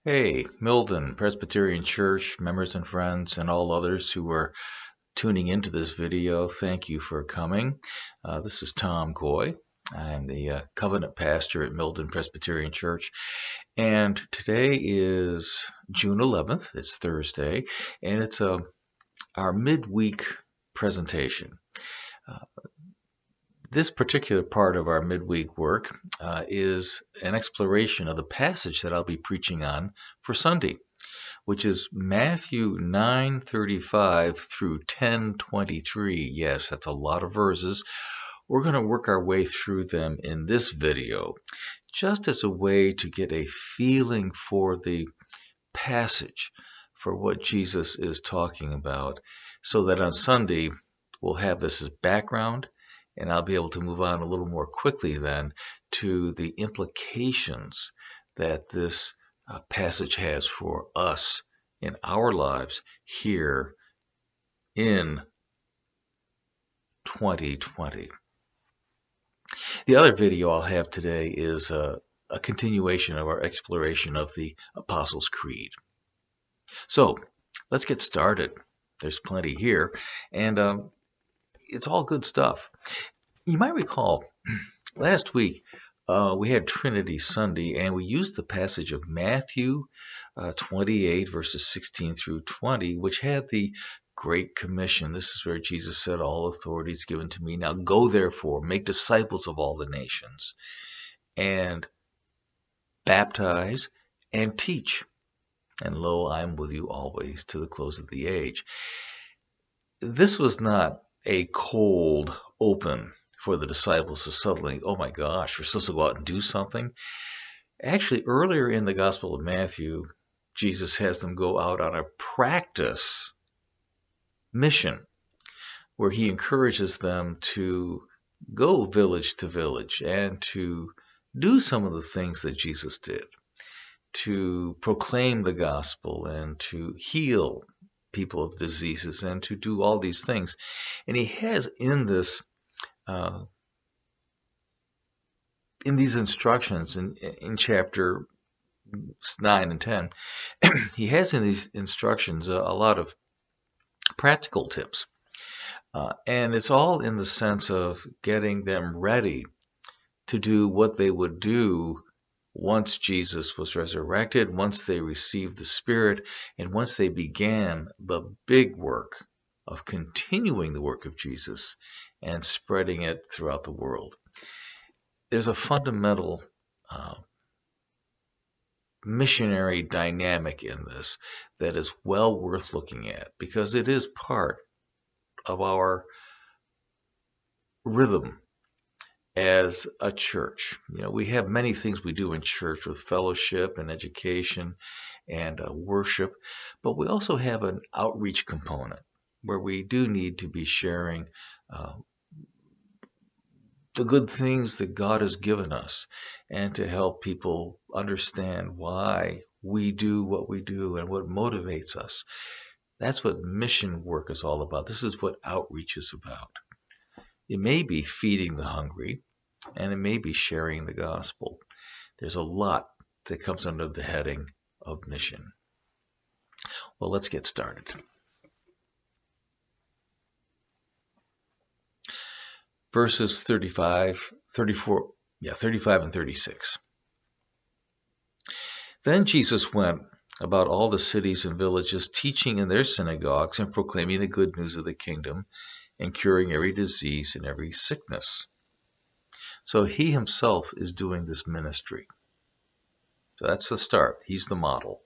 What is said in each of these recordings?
Hey, Milton, Presbyterian Church, members and friends, and all others who are tuning into this video, thank you for coming. This is Tom Coy. I'm the covenant pastor at Milton Presbyterian Church, and today is June 11th. It's Thursday, and it's our midweek presentation. This particular part of our midweek work is an exploration of the passage that I'll be preaching on for Sunday, which is Matthew 9:35 through 10:23. Yes, that's a lot of verses. We're going to work our way through them in this video, just as a way to get a feeling for the passage, for what Jesus is talking about, so that on Sunday we'll have this as background, and I'll be able to move on a little more quickly then to the implications that this passage has for us in our lives here in 2020. The other video I'll have today is a continuation of our exploration of the Apostles' Creed. So let's get started. There's plenty here, and it's all good stuff. You might recall last week we had Trinity Sunday, and we used the passage of Matthew 28, verses 16 through 20, which had the Great Commission. This is where Jesus said, "All authority is given to me. Now go therefore, make disciples of all the nations, and baptize and teach. And lo, I am with you always to the close of the age." This was not a cold open for the disciples to suddenly, oh my gosh, we're supposed to go out and do something. Actually, earlier in the Gospel of Matthew, Jesus has them go out on a practice mission where he encourages them to go village to village and to do some of the things that Jesus did, to proclaim the gospel and to heal people of diseases and to do all these things. And he has in this in these instructions in chapter 9 and 10, he has in these instructions a lot of practical tips. And it's all in the sense of getting them ready to do what they would do once Jesus was resurrected, once they received the Spirit, and once they began the big work of continuing the work of Jesus and spreading it throughout the world. There's a fundamental missionary dynamic in this that is well worth looking at, because it is part of our rhythm as a church. You know, we have many things we do in church with fellowship and education and worship, but we also have an outreach component where we do need to be sharing the good things that God has given us, and to help people understand why we do what we do and what motivates us. That's what mission work is all about. This is what outreach is about. It may be feeding the hungry, and it may be sharing the gospel. There's a lot that comes under the heading of mission. Well, let's get started. Verses 35 and 36. Then Jesus went about all the cities and villages, teaching in their synagogues and proclaiming the good news of the kingdom and curing every disease and every sickness. So he himself is doing this ministry. So that's the start. He's the model.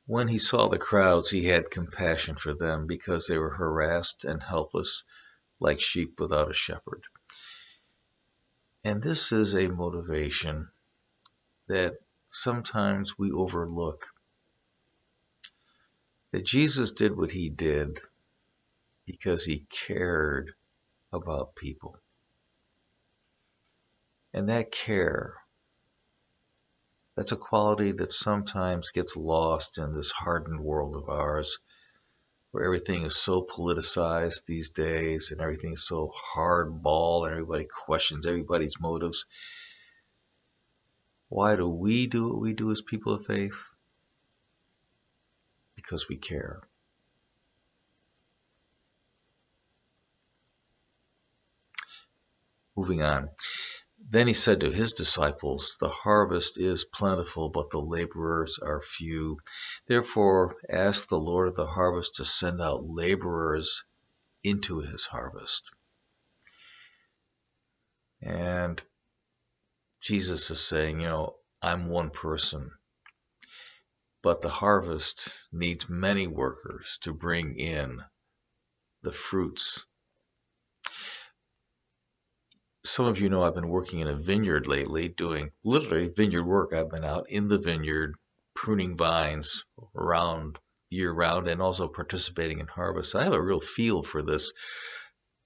When he saw the crowds, he had compassion for them, because they were harassed and helpless, like sheep without a shepherd. And this is a motivation that sometimes we overlook. That Jesus did what he did because he cared about people. And that care, that's a quality that sometimes gets lost in this hardened world of ours, where everything is so politicized these days and everything is so hardball and everybody questions everybody's motives. Why do we do what we do as people of faith? Because we care. Moving on. Then he said to his disciples, the harvest is plentiful, but the laborers are few. Therefore, ask the Lord of the harvest to send out laborers into his harvest. And Jesus is saying, I'm one person, but the harvest needs many workers to bring in the fruits. Some of you know I've been working in a vineyard lately, doing literally vineyard work. I've been out in the vineyard pruning vines around year round and also participating in harvest. I have a real feel for this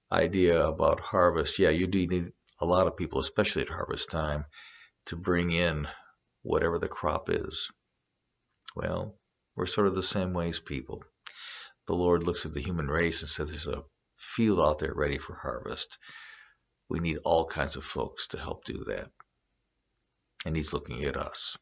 idea about harvest. Yeah, you do need a lot of people, especially at harvest time, to bring in whatever the crop is. Well, we're sort of the same way as people. The Lord looks at the human race and says there's a field out there ready for harvest. We need all kinds of folks to help do that. And he's looking at us.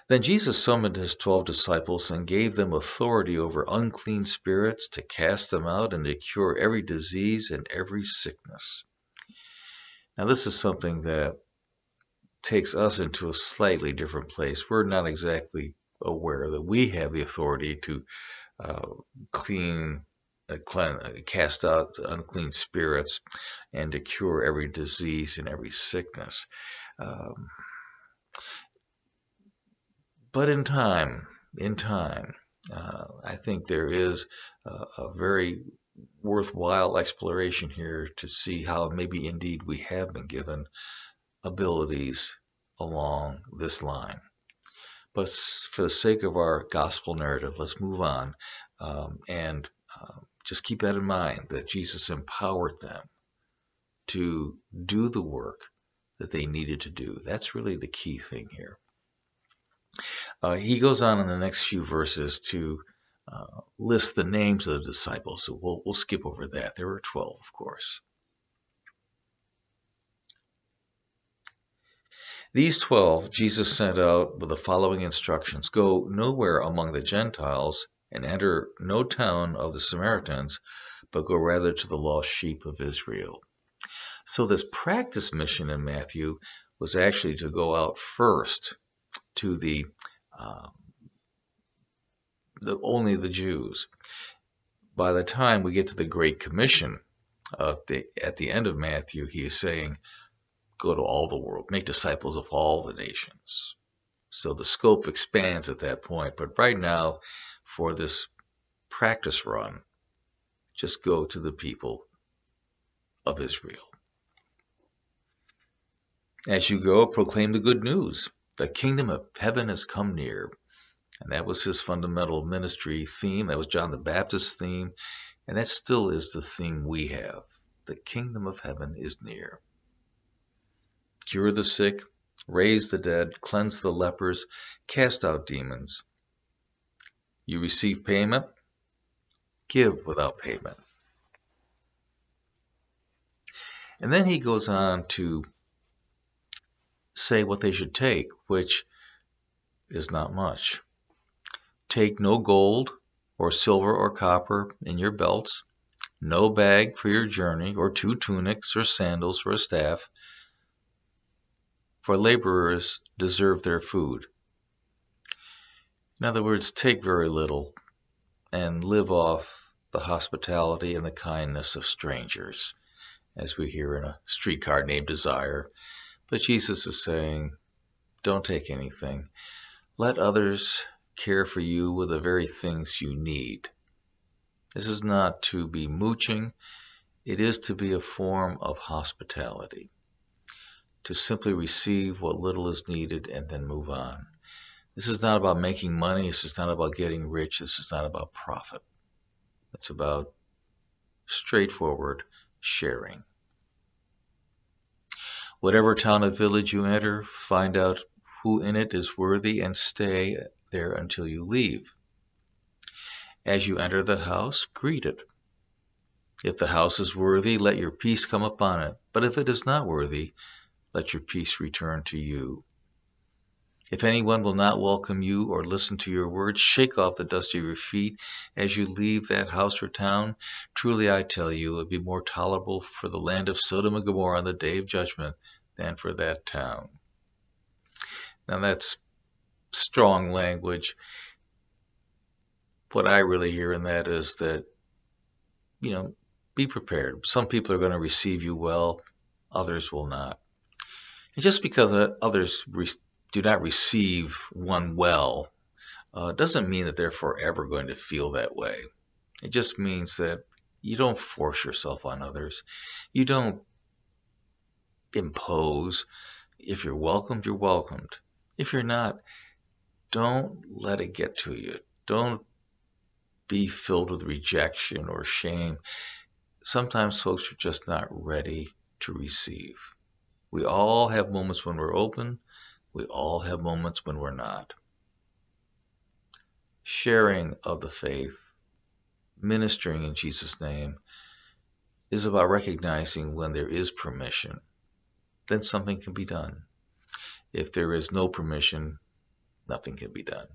Then Jesus summoned his 12 disciples and gave them authority over unclean spirits to cast them out and to cure every disease and every sickness. Now this is something that takes us into a slightly different place. We're not exactly aware that we have the authority to cast out unclean spirits and to cure every disease and every sickness. But in time, I think there is a very worthwhile exploration here to see how maybe indeed we have been given abilities along this line. But for the sake of our gospel narrative, let's move on and just keep that in mind, that Jesus empowered them to do the work that they needed to do. That's really the key thing here. He goes on in the next few verses to list the names of the disciples. So we'll skip over that. There were 12, of course. These 12 Jesus sent out with the following instructions. Go nowhere among the Gentiles and enter no town of the Samaritans, but go rather to the lost sheep of Israel. So this practice mission in Matthew was actually to go out first to only the Jews. By the time we get to the Great Commission at the end of Matthew, he is saying, go to all the world, make disciples of all the nations. So the scope expands at that point. But right now, for this practice run, just go to the people of Israel. As you go, proclaim the good news. The kingdom of heaven has come near. And that was his fundamental ministry theme. That was John the Baptist's theme. And that still is the theme we have. The kingdom of heaven is near. Cure the sick, raise the dead, cleanse the lepers, cast out demons. You receive payment? Give without payment. And then he goes on to say what they should take, which is not much. Take no gold or silver or copper in your belts, no bag for your journey, or 2 tunics or sandals or a staff, for laborers deserve their food. In other words, take very little and live off the hospitality and the kindness of strangers, as we hear in a streetcar named Desire. But Jesus is saying, don't take anything. Let others care for you with the very things you need. This is not to be mooching. It is to be a form of hospitality. To simply receive what little is needed and then move on. This is not about making money. This is not about getting rich. This is not about profit. It's about straightforward sharing. Whatever town or village you enter, find out who in it is worthy and stay there until you leave. As you enter the house, greet it. If the house is worthy, let your peace come upon it. But if it is not worthy, let your peace return to you. If anyone will not welcome you or listen to your words, shake off the dust of your feet as you leave that house or town. Truly I tell you, it will be more tolerable for the land of Sodom and Gomorrah on the day of judgment than for that town. Now that's strong language. What I really hear in that is that, be prepared. Some people are going to receive you well, others will not. And just because others do not receive one well, doesn't mean that they're forever going to feel that way. It just means that you don't force yourself on others. You don't impose. If you're welcomed, you're welcomed. If you're not, don't let it get to you. Don't be filled with rejection or shame. Sometimes folks are just not ready to receive. We all have moments when we're open. We all have moments when we're not. Sharing of the faith, ministering in Jesus' name, is about recognizing when there is permission. Then something can be done. If there is no permission, nothing can be done.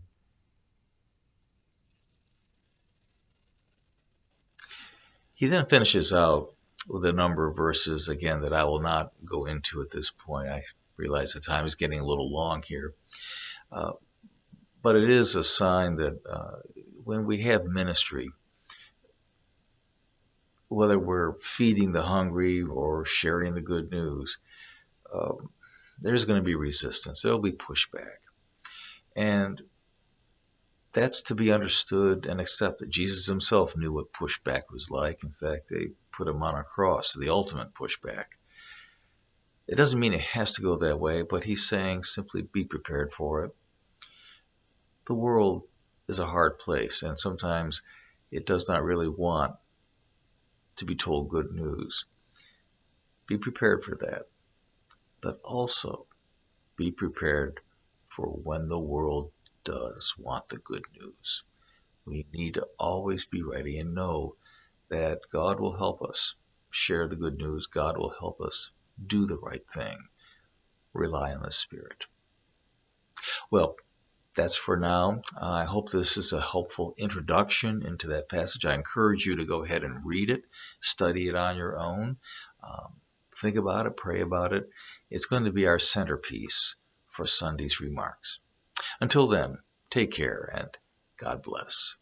He then finishes out with a number of verses, again, that I will not go into at this point. I realize the time is getting a little long here. But it is a sign that when we have ministry, whether we're feeding the hungry or sharing the good news, there's going to be resistance. There'll be pushback. And that's to be understood and accepted. Jesus himself knew what pushback was like. In fact, they put him on a cross, the ultimate pushback. It doesn't mean it has to go that way, but he's saying simply be prepared for it. The world is a hard place, and sometimes it does not really want to be told good news. Be prepared for that. But also be prepared for when the world does want the good news. We need to always be ready and know that God will help us share the good news. God will help us do the right thing. Rely on the Spirit. Well, that's for now. I hope this is a helpful introduction into that passage. I encourage you to go ahead and read it, study it on your own. Think about it, pray about it. It's going to be our centerpiece for Sunday's remarks. Until then, take care and God bless.